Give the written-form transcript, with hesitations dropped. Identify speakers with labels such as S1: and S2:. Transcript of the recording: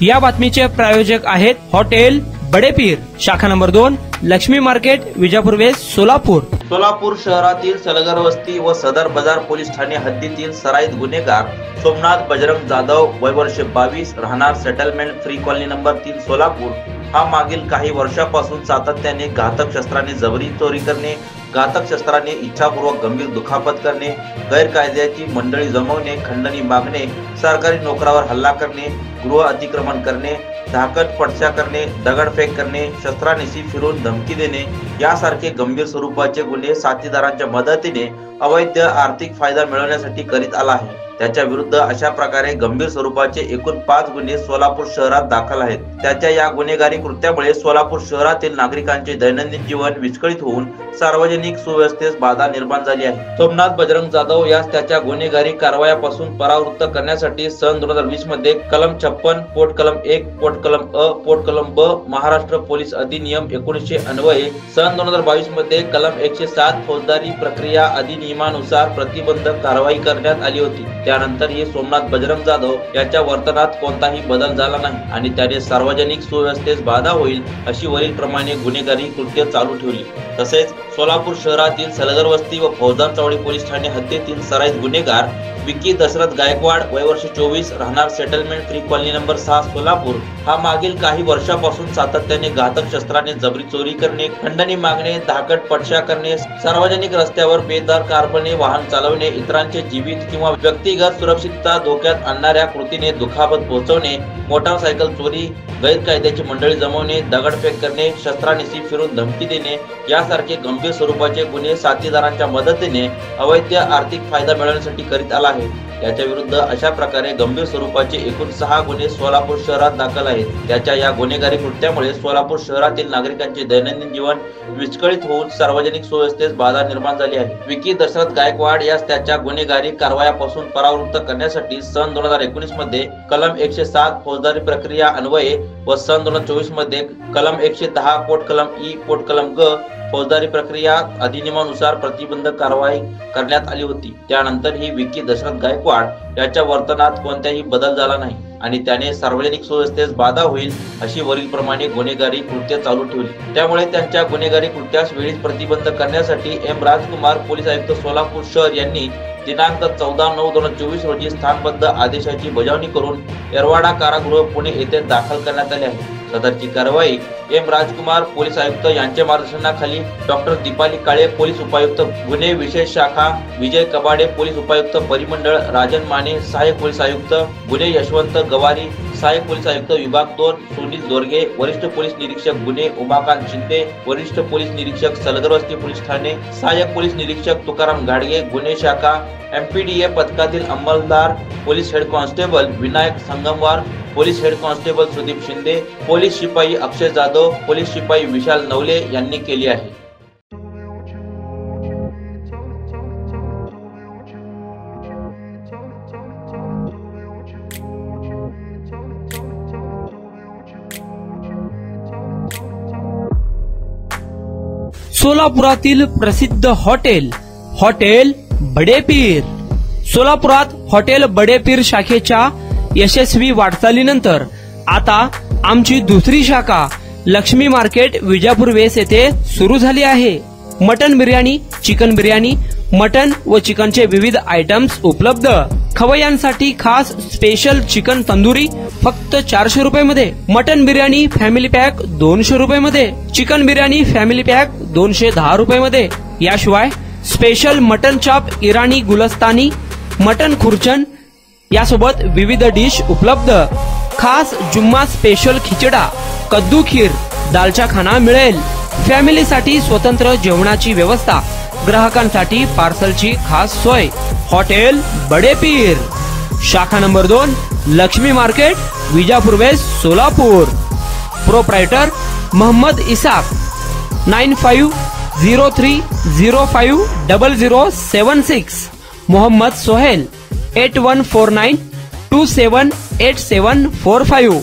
S1: या बातमीचे प्रायोजक आहेत हॉटेल बडेपीर, शाखा number 2, Laxmi market, Vijapur west, Solapur.
S2: Solapur शहरातील सलगर वस्ती व सदर बाजार पोलीस ठाणे हद्दीतील सराईत गुन्हेगार सोमनाथ बजरंग जाधव, वय वर्ष 22, राहणार settlement free colony number 3, Solapur, हा मागील काही वर्षापासून सातत्याने घातक शस्त्राने जबरी चोरी करणे, घातक शस्त्राने इच्छापूर्वक गंभीर दुखापत करणे, गैरकायद्याची मंडळी जमवणे, खंडणी मागणे, सरकारी नोकरावर हल्ला करणे, गृह अतिक्रमण करणे, धाकट पडशा करणे, दगडफेक करणे, शस्त्रानिशी फिरून धमकी देणे यासारखे गंभीर स्वरूपाचे गुन्हे साथीदारांच्या मदतीने अवैध आर्थिक फायदा मिळवण्यासाठी करीत आला आहे। त्याच्या विरुद्ध अशा प्रकारे गंभीर स्वरूपाचे एकूण 5 गुन्हे सोलापूर शहरात दाखल आहेत। त्याच्या या गुन्हेगारी कृत्यामुळे सोलापूर शहरातील नागरिकांचे दैनंदिन जीवन विस्कळीत होऊन सार्वजनिक सुव्यवस्थेस बाधा निर्माण झाली आहे। सोमनाथ बजरंग जाधव यास त्याच्या गुन्हेगारी कारवायापासून परावृत्त करण्यासाठी सन 2020 मध्ये कलम 56, पोट कलम 1, पोट कलम अ, पोट कलम ब, महाराष्ट्र पोलीस अधिनियम 1900 अन्वये सन 2022 मध्ये कलम 107 फौजदारी प्रक्रिया अधिनियमानुसार प्रतिबंधक कारवाई करण्यात आली होती। त्यानंतरही सोमनाथ बजरंग जाधव याच्या वर्तनात कोणताही बदल झाला नाही आणि त्याने सार्वजनिक सुव्यवस्थेस बाधा होईल अशी वरील प्रमाणे गुन्हेगारी कृत्य चालू ठेवली। तसेच सोलापूर शहरातील सलगर वस्ती व फौजदार चौडी पोलीस ठाणे हद्दीतील सराईत गुन्हेगार विकी दशरथ गायकवाड, वय वर्ष 24, राहणार settlement free colony number 6, Solapur, हा मागील काही वर्षापासून सातत्याने घातक शस्त्राने जबरी चोरी करणे, खंडणी मागणे, धाकट पडशा करणे, सार्वजनिक रस्त्यावर बेदरकारपणे वाहन चालवणे, इतरांचे जीवित किंवा व्यक्तिगत सुरक्षितता धोक्यात आणणाऱ्या कृतीने दुखापत पोहोचवणे, मोटारसायकल चोरी, गैरकायद्याची मंडळी जमवणे, दगडफेक करणे, शस्त्रानिशी फिरून धमकी देणे यासारखे गंभीर स्वरूपाचे गुन्हे साथीदारांच्या मदतीने अवैध आर्थिक फायदा मिळवण्यासाठी करीत आला आहे। त्याच्या विरुद्ध अशा प्रकारे गंभीर स्वरूपाचे एकूण 6 गुन्हे सोलापूर शहरात दाखल आहेत। त्याच्या या गुन्हेगारी कृत्यामुळे सोलापूर शहरातील नागरिकांचे दैनंदिन जीवन विस्कळीत होऊन सार्वजनिक सुव्यवस्थेस बाधा निर्माण झाली आहे। विकी दशरथ गायकवाड यास त्याच्या गुन्हेगारी कारवायापासून परावृत्त करण्यासाठी सन 2019 मध्ये कलम 107 फौजदारी प्रक्रिया अन्वये व सन 2024 मध्ये कलम 110 पोट कलम ई, पोट कलम ग फौजदारी प्रक्रिया अधिनियमानुसार प्रतिबंधक कारवाई करण्यात आली होती। त्यानंतर ही विकी दशरथ गायकवाड याच्या वर्तनात कोणताही बदल झाला नाही आणि त्याने सार्वजनिक सुव्यवस्थेस बाधा होईल अशी वरील प्रमाणे गुन्हेगारी कृत्य चालू ठेवली। त्यामुळे त्यांच्या गुन्हेगारी कृत्यास वेळीच प्रतिबंध करण्यासाठी एम राजकुमार, पोलीस आयुक्त सोलापूर शहर यांनी दिनांक 14/9/2024 रोजी स्थानबद्ध आदेशाची बजावणी करून येरवाडा कारागृह पुणे येथे दाखल करण्यात आले आहे। सदरची कारवाई एम राजकुमार, पोलीस आयुक्त यांच्या मार्गदर्शनाखाली डॉक्टर दीपाली काळे, पोलीस उपायुक्त गुन्हे विशेष शाखा, विजय कबाडे, पोलीस उपायुक्त परिमंडळ, राजन माने, सहाय्यक पोलीस आयुक्त गुन्हे यशवंत गवारी, सहाय्यक पोलीस आयुक्त विभाग 2 सुनील दोरगे, वरिष्ठ पोलीस निरीक्षक गुन्हे उमाकांत शिंदे, वरिष्ठ पोलीस निरीक्षक सलगर वस्ती पोलीस ठाणे, सहाय्यक पोलीस निरीक्षक तुकाराम घाडगे, गुन्हे शाखा, MPDA पथकातील अंमलदार, police head constable Vinayak Sangamwar, police head constable Sudeep Shinde, police शिपाई अक्षय जाधव, पोलीस शिपाई विशाल नवले यांनी केली आहे।
S1: सोलापुरातील प्रसिद्ध हॉटेल बडेपीर। सोलापुरात हॉटेल बडेपीर शाखेच्या यशस्वी वाटचालीनंतर आता आमची दुसरी शाखा लक्ष्मी मार्केट, विजापूर वेस्ट येथे सुरू झाली आहे। Mutton biryani, chicken biryani, mutton व चिकनचे विविध आयटम्स उपलब्ध। खवय्यांसाठी खास स्पेशल चिकन तंदुरी फक्त 400 रुपये मध्ये, मटन बिर्याणी फॅमिली पॅक 200 रुपये मध्ये, चिकन बिर्याणी फॅमिली पॅक 210 रुपये मध्ये। याशिवाय स्पेशल मटन चाप, इराणी गुलस्तानी, मटन खुर्चन यासोबत विविध डिश उपलब्ध। खास जुम्मा स्पेशल खिचडा, कद्दू खीर, दालचा खाना मिळेल। फॅमिलीसाठी स्वतंत्र जेवणाची व्यवस्था, ग्राहकांसाठी पार्सलची खास सोय। हॉटेल बडेपीर, शाखा number 2, Laxmi market, Vijapur west, Solapur. Proprietor Mohammad Isak, 9503050076। Mohammad Sohail, 8149278745।